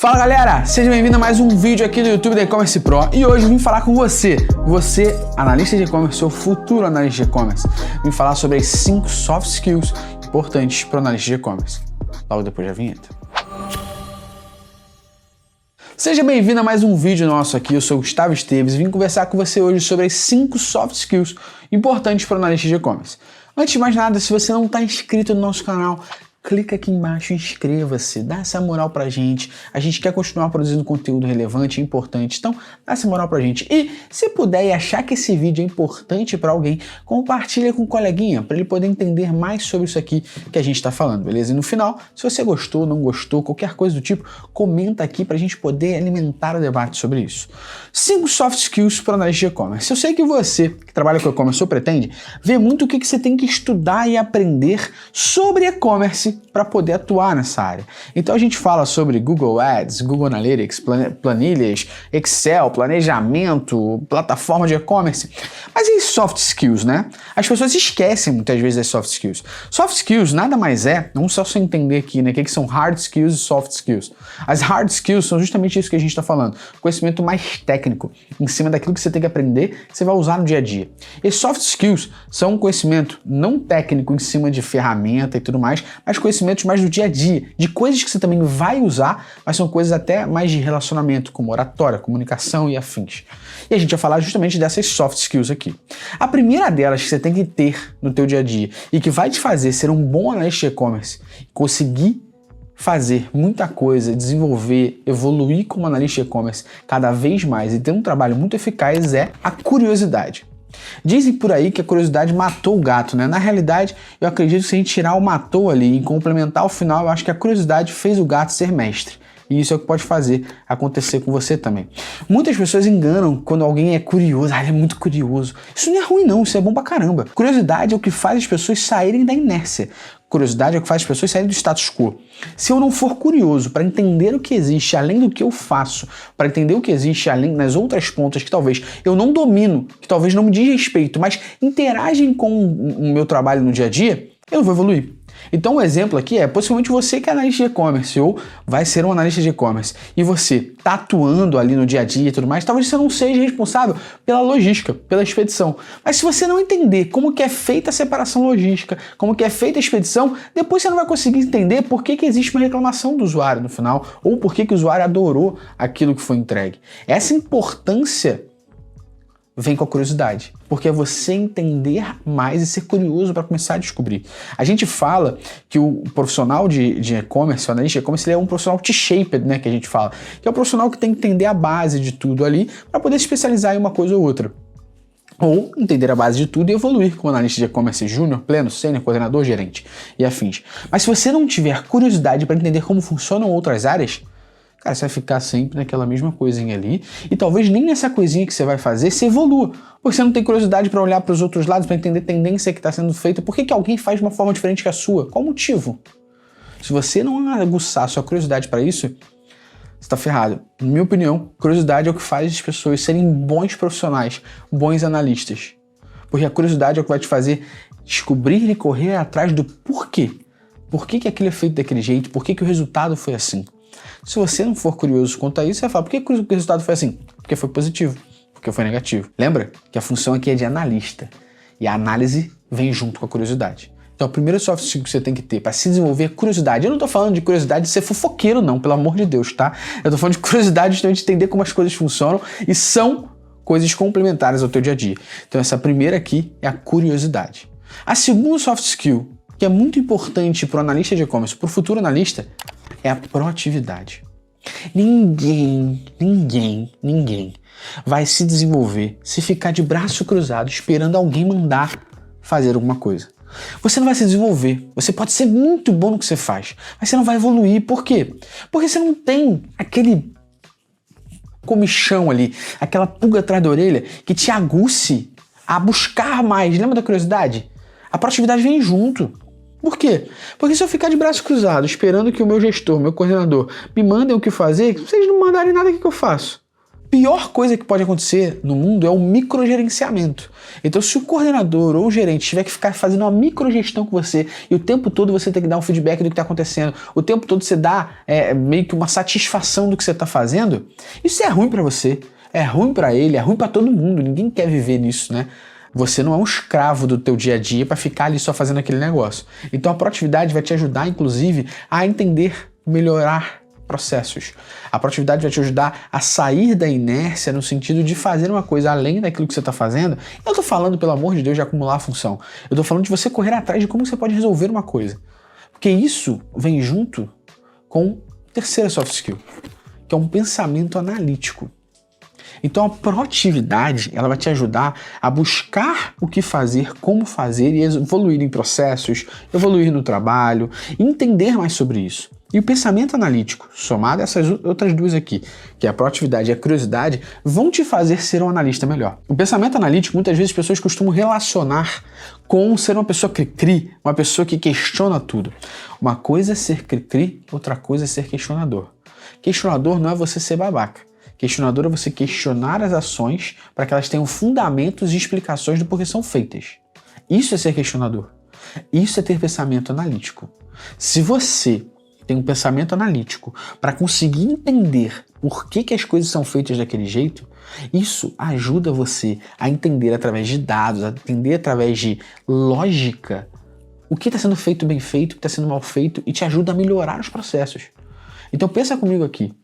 Fala galera, seja bem-vindo a mais um vídeo aqui do YouTube da E-Commerce Pro e hoje eu vim falar com você, analista de e-commerce ou futuro analista de e-commerce, vim falar sobre as 5 soft skills importantes para o analista de e-commerce, logo depois da vinheta. Seja bem-vindo a mais um vídeo nosso aqui, eu sou o Gustavo Esteves e vim conversar com você hoje sobre as 5 soft skills importantes para o analista de e-commerce. Antes de mais nada, se você não está inscrito no nosso canal, clica aqui embaixo e inscreva-se, dá essa moral pra gente. A gente quer continuar produzindo conteúdo relevante e importante, então dá essa moral pra gente. E se puder e achar que esse vídeo é importante para alguém, compartilha com um coleguinha, para ele poder entender mais sobre isso aqui que a gente tá falando, beleza? E no final, se você gostou, não gostou, qualquer coisa do tipo, comenta aqui pra gente poder alimentar o debate sobre isso. 5 soft skills para analista de e-commerce. Eu sei que você, que trabalha com e-commerce ou pretende, vê muito o que você tem que estudar e aprender sobre e-commerce para poder atuar nessa área. Então a gente fala sobre Google Ads, Google Analytics, planilhas, Excel, planejamento, plataforma de e-commerce. Mas e soft skills, né? As pessoas esquecem muitas vezes das soft skills. Soft skills nada mais vamos só entender aqui, né? O que são hard skills e soft skills. As hard skills são justamente isso que a gente está falando. Conhecimento mais técnico, em cima daquilo que você tem que aprender, que você vai usar no dia a dia. E soft skills são um conhecimento não técnico em cima de ferramenta e tudo mais, mas conhecimentos mais do dia a dia, de coisas que você também vai usar, mas são coisas até mais de relacionamento, como oratória, comunicação e afins. E a gente vai falar justamente dessas soft skills aqui. A primeira delas que você tem que ter no teu dia a dia e que vai te fazer ser um bom analista de e-commerce, conseguir fazer muita coisa, desenvolver, evoluir como analista de e-commerce cada vez mais e ter um trabalho muito eficaz é a curiosidade. Dizem por aí que a curiosidade matou o gato, né? Na realidade, eu acredito que se a gente tirar o matou ali e complementar o final, eu acho que a curiosidade fez o gato ser mestre. E isso é o que pode fazer acontecer com você também. Muitas pessoas enganam quando alguém é curioso. Ah, ele é muito curioso. Isso não é ruim não, isso é bom pra caramba. Curiosidade é o que faz as pessoas saírem da inércia. Curiosidade é o que faz as pessoas saírem do status quo. Se eu não for curioso para entender o que existe além do que eu faço, para entender o que existe além nas outras pontas que talvez eu não domino, que talvez não me diz respeito, mas interagem com o meu trabalho no dia a dia, eu não vou evoluir. Então um exemplo aqui é possivelmente você que é analista de e-commerce ou vai ser um analista de e-commerce e você está atuando ali no dia a dia e tudo mais, talvez você não seja responsável pela logística, pela expedição. Mas se você não entender como que é feita a separação logística, como que é feita a expedição, depois você não vai conseguir entender por que existe uma reclamação do usuário no final ou por que o usuário adorou aquilo que foi entregue. Essa importância vem com a curiosidade, porque é você entender mais e ser curioso para começar a descobrir. A gente fala que o profissional de e-commerce, o analista de e-commerce, ele é um profissional T-shaped, né, que a gente fala, que é o profissional que tem que entender a base de tudo ali para poder se especializar em uma coisa ou outra. Ou entender a base de tudo e evoluir como analista de e-commerce júnior, pleno, sênior, coordenador, gerente e afins. Mas se você não tiver curiosidade para entender como funcionam outras áreas, cara, você vai ficar sempre naquela mesma coisinha ali e talvez nem nessa coisinha que você vai fazer se evolua, porque você não tem curiosidade para olhar para os outros lados, para entender a tendência que está sendo feita, por que alguém faz de uma forma diferente que a sua, qual o motivo? Se você não aguçar a sua curiosidade para isso, você está ferrado. Na minha opinião, curiosidade é o que faz as pessoas serem bons profissionais, bons analistas, porque a curiosidade é o que vai te fazer descobrir e correr atrás do porquê. Por que aquilo é feito daquele jeito, por que o resultado foi assim. Se você não for curioso quanto a isso, você vai falar, por que o resultado foi assim? Porque foi positivo, porque foi negativo. Lembra que a função aqui é de analista e a análise vem junto com a curiosidade. Então a primeira soft skill que você tem que ter para se desenvolver é curiosidade. Eu não tô falando de curiosidade de ser fofoqueiro não, pelo amor de Deus, tá? Eu tô falando de curiosidade justamente de entender como as coisas funcionam e são coisas complementares ao teu dia a dia. Então essa primeira aqui é a curiosidade. A segunda soft skill, que é muito importante para o analista de e-commerce, para o futuro analista, é a proatividade. Ninguém vai se desenvolver se ficar de braço cruzado esperando alguém mandar fazer alguma coisa. Você não vai se desenvolver. Você pode ser muito bom no que você faz, mas você não vai evoluir. Por quê? Porque você não tem aquele comichão ali, aquela pulga atrás da orelha que te aguce a buscar mais. Lembra da curiosidade? A proatividade vem junto. Por quê? Porque se eu ficar de braço cruzado esperando que o meu gestor, meu coordenador, me mandem o que fazer, se eles não mandarem nada, o que eu faço? Pior coisa que pode acontecer no mundo é o microgerenciamento. Então, se o coordenador ou o gerente tiver que ficar fazendo uma microgestão com você e o tempo todo você tem que dar um feedback do que está acontecendo, o tempo todo você dá meio que uma satisfação do que você está fazendo, isso é ruim para você, é ruim para ele, é ruim para todo mundo. Ninguém quer viver nisso, né? Você não é um escravo do teu dia a dia para ficar ali só fazendo aquele negócio. Então, a proatividade vai te ajudar, inclusive, a entender, melhorar processos. A proatividade vai te ajudar a sair da inércia no sentido de fazer uma coisa além daquilo que você está fazendo. Eu estou falando, pelo amor de Deus, de acumular a função. Eu estou falando de você correr atrás de como você pode resolver uma coisa. Porque isso vem junto com a terceira soft skill, que é um pensamento analítico. Então a proatividade, ela vai te ajudar a buscar o que fazer, como fazer e evoluir em processos, evoluir no trabalho, entender mais sobre isso. E o pensamento analítico, somado a essas outras duas aqui, que é a proatividade e a curiosidade, vão te fazer ser um analista melhor. O pensamento analítico, muitas vezes as pessoas costumam relacionar com ser uma pessoa cri-cri, uma pessoa que questiona tudo. Uma coisa é ser cri-cri, outra coisa é ser questionador. Questionador não é você ser babaca. Questionador é você questionar as ações para que elas tenham fundamentos e explicações do porquê são feitas. Isso é ser questionador. Isso é ter pensamento analítico. Se você tem um pensamento analítico para conseguir entender por que as coisas são feitas daquele jeito, isso ajuda você a entender através de dados, a entender através de lógica o que está sendo feito bem feito, o que está sendo mal feito e te ajuda a melhorar os processos. Então pensa comigo aqui.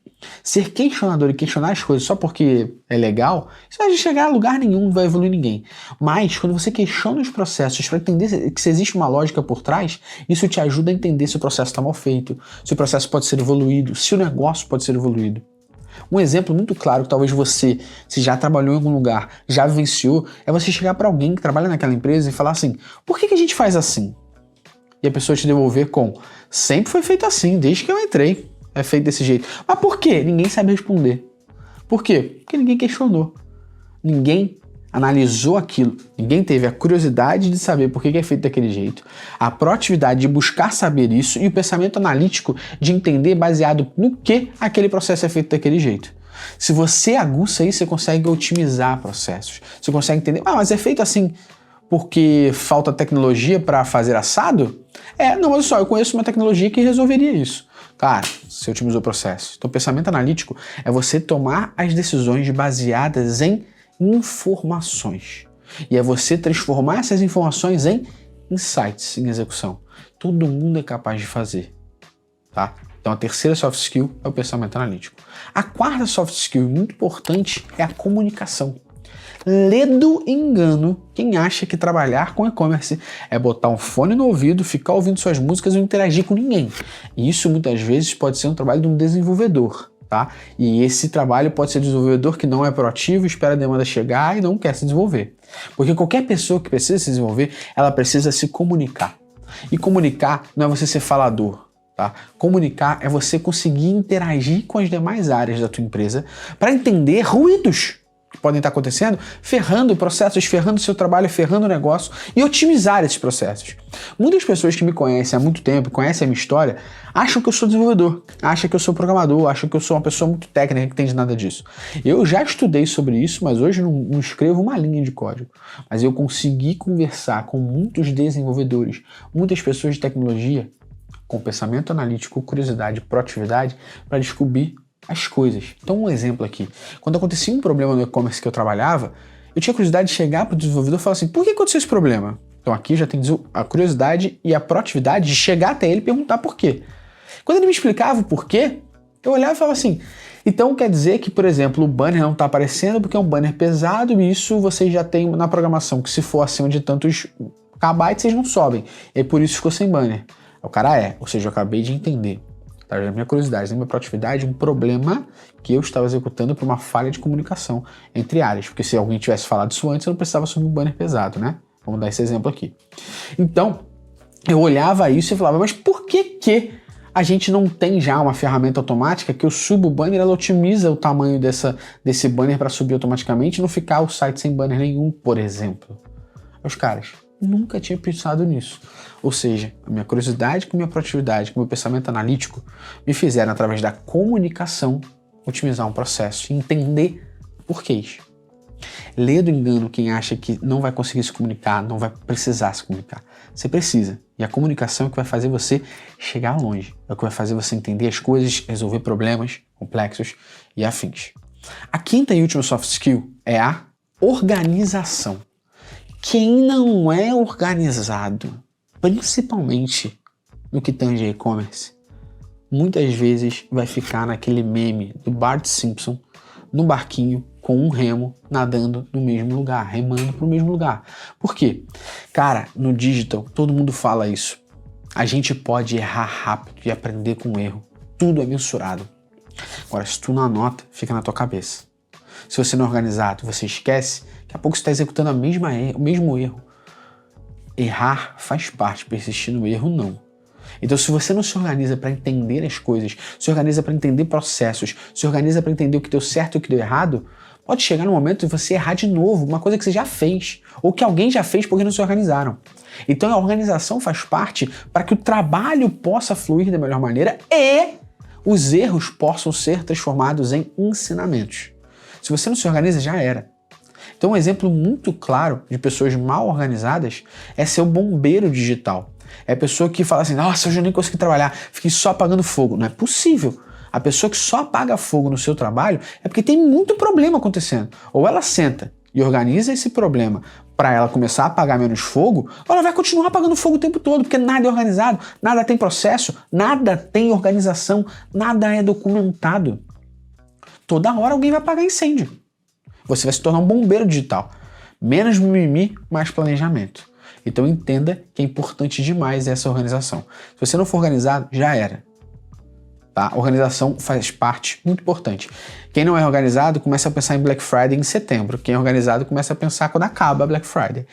Ser questionador e questionar as coisas só porque é legal, isso vai chegar a lugar nenhum, não vai evoluir ninguém. Mas quando você questiona os processos para entender que se existe uma lógica por trás, isso te ajuda a entender se o processo está mal feito, se o processo pode ser evoluído, se o negócio pode ser evoluído. Um exemplo muito claro que talvez você, se já trabalhou em algum lugar, já vivenciou, é você chegar para alguém que trabalha naquela empresa e falar assim: por que a gente faz assim? E a pessoa te devolver com: sempre foi feito assim, desde que eu entrei. É feito desse jeito. Mas por quê? Ninguém sabe responder. Por quê? Porque ninguém questionou. Ninguém analisou aquilo. Ninguém teve a curiosidade de saber por que é feito daquele jeito, a proatividade de buscar saber isso e o pensamento analítico de entender baseado no que aquele processo é feito daquele jeito. Se você aguça isso, você consegue otimizar processos. Você consegue entender, mas é feito assim porque falta tecnologia para fazer assado? Não, olha só, eu conheço uma tecnologia que resolveria isso. Cara, você otimizou o processo. Então, o pensamento analítico é você tomar as decisões baseadas em informações. E é você transformar essas informações em insights, em execução. Todo mundo é capaz de fazer, tá? Então, a terceira soft skill é o pensamento analítico. A quarta soft skill, muito importante, é a comunicação. Ledo engano quem acha que trabalhar com e-commerce é botar um fone no ouvido, ficar ouvindo suas músicas e não interagir com ninguém. E isso muitas vezes pode ser um trabalho de um desenvolvedor, tá? E esse trabalho pode ser de um desenvolvedor que não é proativo, espera a demanda chegar e não quer se desenvolver. Porque qualquer pessoa que precisa se desenvolver, ela precisa se comunicar. E comunicar não é você ser falador. Tá? Comunicar é você conseguir interagir com as demais áreas da tua empresa para entender ruídos que podem estar acontecendo, ferrando processos, ferrando o seu trabalho, ferrando o negócio e otimizar esses processos. Muitas pessoas que me conhecem há muito tempo, conhecem a minha história, acham que eu sou desenvolvedor, acham que eu sou programador, acham que eu sou uma pessoa muito técnica que entende nada disso. Eu já estudei sobre isso, mas hoje não escrevo uma linha de código. Mas eu consegui conversar com muitos desenvolvedores, muitas pessoas de tecnologia, com pensamento analítico, curiosidade, proatividade, para descobrir as coisas. Então, um exemplo aqui. Quando acontecia um problema no e-commerce que eu trabalhava, eu tinha curiosidade de chegar para o desenvolvedor e falar assim: por que aconteceu esse problema? Então, aqui já tem a curiosidade e a proatividade de chegar até ele e perguntar por quê. Quando ele me explicava o porquê, eu olhava e falava assim: então quer dizer que, por exemplo, o banner não está aparecendo porque é um banner pesado e isso vocês já têm na programação, que se for acima de tantos kbytes, vocês não sobem. E por isso ficou sem banner. O cara ou seja, eu acabei de entender, tá? Na minha curiosidade, na minha proatividade, um problema que eu estava executando por uma falha de comunicação entre áreas, porque se alguém tivesse falado isso antes, eu não precisava subir um banner pesado, né? Vamos dar esse exemplo aqui. Então, eu olhava isso e falava, mas por que a gente não tem já uma ferramenta automática que eu subo o banner, ela otimiza o tamanho desse banner para subir automaticamente e não ficar o site sem banner nenhum, por exemplo? Os caras, nunca tinha pensado nisso. Ou seja, a minha curiosidade com a minha proatividade, com o meu pensamento analítico, me fizeram, através da comunicação, otimizar um processo e entender porquês. Lê do engano quem acha que não vai conseguir se comunicar, não vai precisar se comunicar. Você precisa. E a comunicação é o que vai fazer você chegar longe. É o que vai fazer você entender as coisas, resolver problemas complexos e afins. A quinta e última soft skill é a organização. Quem não é organizado, principalmente no que tange a e-commerce, muitas vezes vai ficar naquele meme do Bart Simpson no barquinho com um remo nadando no mesmo lugar, remando para o mesmo lugar. Por quê? Cara, no digital todo mundo fala isso. A gente pode errar rápido e aprender com o erro. Tudo é mensurado. Agora, se tu não anota, fica na tua cabeça. Se você não é organizado, você esquece, daqui a pouco você está executando o mesmo erro. Errar faz parte, persistir no erro não. Então, se você não se organiza para entender as coisas, se organiza para entender processos, se organiza para entender o que deu certo e o que deu errado, pode chegar no momento de você errar de novo, uma coisa que você já fez, ou que alguém já fez porque não se organizaram. Então, a organização faz parte para que o trabalho possa fluir da melhor maneira e os erros possam ser transformados em ensinamentos. Se você não se organiza, já era. Então, um exemplo muito claro de pessoas mal organizadas é ser o bombeiro digital. É a pessoa que fala assim, nossa, hoje eu nem consegui trabalhar, fiquei só apagando fogo. Não é possível. A pessoa que só apaga fogo no seu trabalho é porque tem muito problema acontecendo. Ou ela senta e organiza esse problema para ela começar a apagar menos fogo, ou ela vai continuar apagando fogo o tempo todo, porque nada é organizado, nada tem processo, nada tem organização, nada é documentado. Toda hora alguém vai apagar incêndio. Você vai se tornar um bombeiro digital. Menos mimimi, mais planejamento. Então entenda que é importante demais essa organização. Se você não for organizado, já era. Tá? Organização faz parte muito importante. Quem não é organizado começa a pensar em Black Friday em setembro. Quem é organizado começa a pensar quando acaba a Black Friday.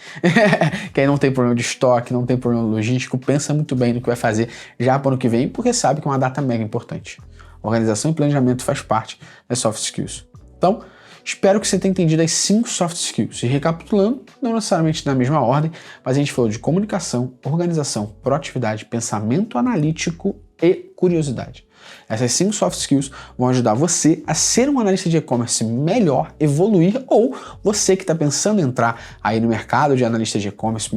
Quem não tem problema de estoque, não tem problema logístico, pensa muito bem no que vai fazer já para o ano que vem, porque sabe que é uma data mega importante. Organização e planejamento faz parte das soft skills. Então, espero que você tenha entendido as 5 soft skills. E recapitulando, não necessariamente na mesma ordem, mas a gente falou de comunicação, organização, proatividade, pensamento analítico e curiosidade. Essas 5 soft skills vão ajudar você a ser um analista de e-commerce melhor, evoluir, ou você que está pensando em entrar aí no mercado de analista de e-commerce,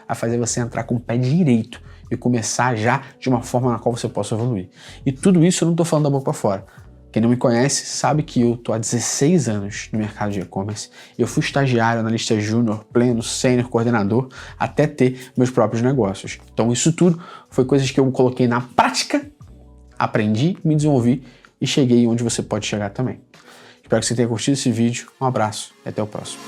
a fazer você entrar com o pé direito e começar já de uma forma na qual você possa evoluir. E tudo isso eu não estou falando da boca para fora. Quem não me conhece sabe que eu estou há 16 anos no mercado de e-commerce. Eu fui estagiário, analista júnior, pleno, sênior, coordenador, até ter meus próprios negócios. Então isso tudo foi coisas que eu coloquei na prática, aprendi, me desenvolvi e cheguei onde você pode chegar também. Espero que você tenha curtido esse vídeo. Um abraço e até o próximo.